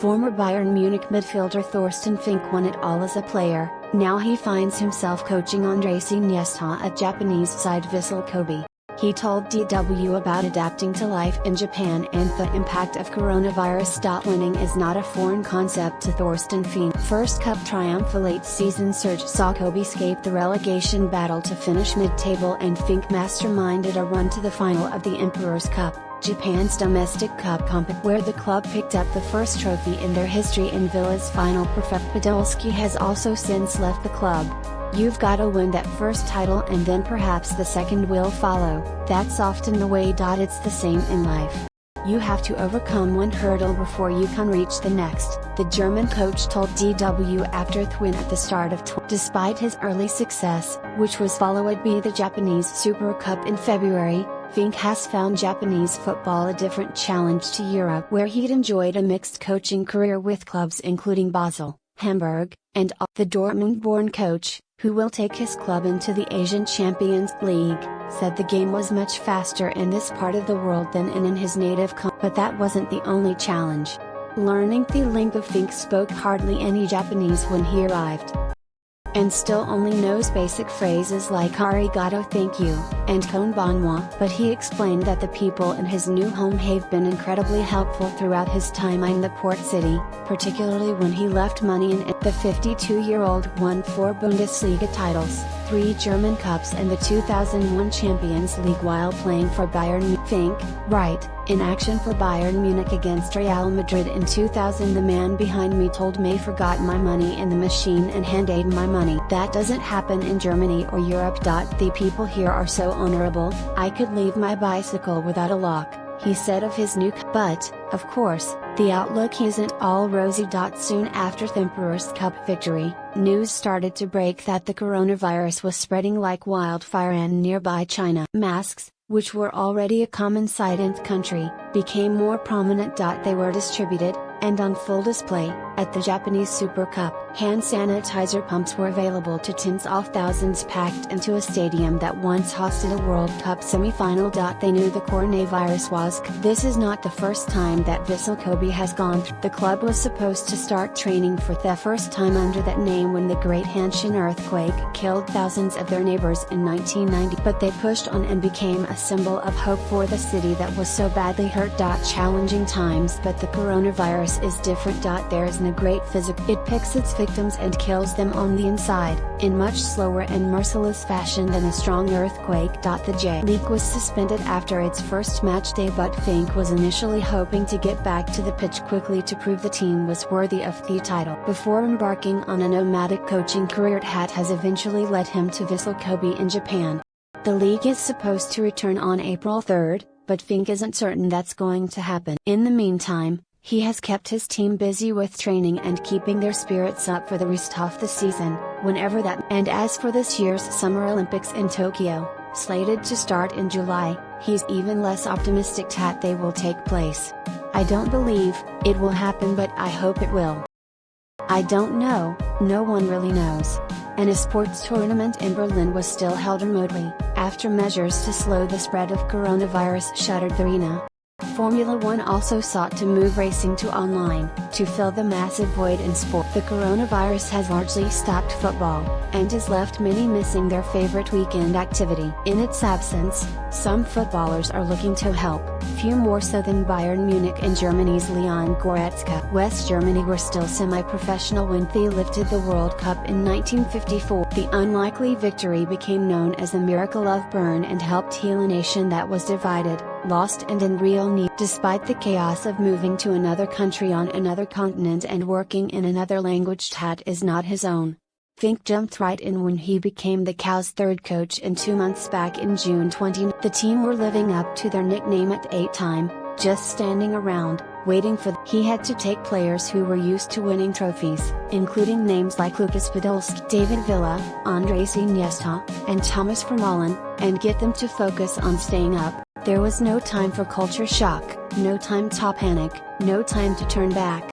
Former Bayern Munich midfielder Thorsten Fink won it all as a player. Now he finds himself coaching Andrés Iniesta at Japanese side Vissel Kobe. He told DW about adapting to life in Japan and the impact of coronavirus. Winning is not a foreign concept to Thorsten Fink. First cup triumph. A late season surge saw Kobe escape the relegation battle to finish mid-table, and Fink masterminded a run to the final of the Emperor's Cup, Japan's domestic cup competition, where the club picked up the first trophy in their history in Villa's final. Podolski has also since left the club. You've gotta win that first title and then perhaps the second will follow. That's often the way. It's the same in life. You have to overcome one hurdle before you can reach the next, the German coach told DW after the win at the start of Despite his early success, which was followed by the Japanese Super Cup in February, Fink has found Japanese football a different challenge to Europe, where he'd enjoyed a mixed coaching career with clubs including Basel, Hamburg, and the Dortmund-born coach, who will take his club into the Asian Champions League, said the game was much faster in this part of the world than in his native country. But that wasn't the only challenge. Learning the lingo. Fink spoke hardly any Japanese when he arrived, and still only knows basic phrases like arigato, thank you, and konbanwa. But he explained that the people in his new home have been incredibly helpful throughout his time in the port city, particularly when he left money in it. The 52-year-old won 4 Bundesliga titles, 3 German Cups and the 2001 Champions League while playing for Bayern Munich. Fink, right, in action for Bayern Munich against Real Madrid in 2000. The man behind me told me forgot my money in the machine and handed my money. That doesn't happen in Germany or Europe. The people here are so honorable. I could leave my bicycle without a lock, he said of his new but, of course, the outlook isn't all rosy. Soon after the Emperor's Cup victory, news started to break that the coronavirus was spreading like wildfire in nearby China. Masks, which were already a common sight in the country, became more prominent. They were distributed, and on full display, at the Japanese Super Cup. Hand sanitizer pumps were available to tens of thousands packed into a stadium that once hosted a World Cup semi-final. They knew the coronavirus was. This is not the first time that Vissel Kobe has gone through. The club was supposed to start training for the first time under that name when the Great Hanshin earthquake killed thousands of their neighbors in 1990. But they pushed on and became a symbol of hope for the city that was so badly hurt. Challenging times, but the coronavirus is different. There isn't a great physical. It picks its victims and kills them on the inside, in much slower and merciless fashion than a strong earthquake. The J-League was suspended after its first match day, but Fink was initially hoping to get back to the pitch quickly to prove the team was worthy of the title. Before embarking on a nomadic coaching career, it has eventually led him to Vissel Kobe in Japan. The league is supposed to return on April 3rd, but Fink isn't certain that's going to happen. In the meantime, he has kept his team busy with training and keeping their spirits up for the rest of the season, whenever that. And as for this year's Summer Olympics in Tokyo, slated to start in July, he's even less optimistic that they will take place. I don't believe it will happen, but I hope it will. I don't know, no one really knows. And a sports tournament in Berlin was still held remotely, after measures to slow the spread of coronavirus shuttered the arena. Formula One also sought to move racing to online, to fill the massive void in sport. The coronavirus has largely stopped football, and has left many missing their favorite weekend activity. In its absence, some footballers are looking to help, few more so than Bayern Munich and Germany's Leon Goretzka. West Germany were still semi-professional when they lifted the World Cup in 1954. The unlikely victory became known as the Miracle of Bern and helped heal a nation that was divided, lost and in real need. Despite the chaos of moving to another country on another continent and working in another language that is not his own, Fink jumped right in when he became the Cow's third coach in 2 months back in June 20. The team were living up to their nickname at 8 time, just standing around, waiting for he had to take players who were used to winning trophies, including names like Lucas Podolski, David Villa, Andrés Iniesta, and Thomas Vermaelen, and get them to focus on staying up. There was no time for culture shock, no time to panic, no time to turn back.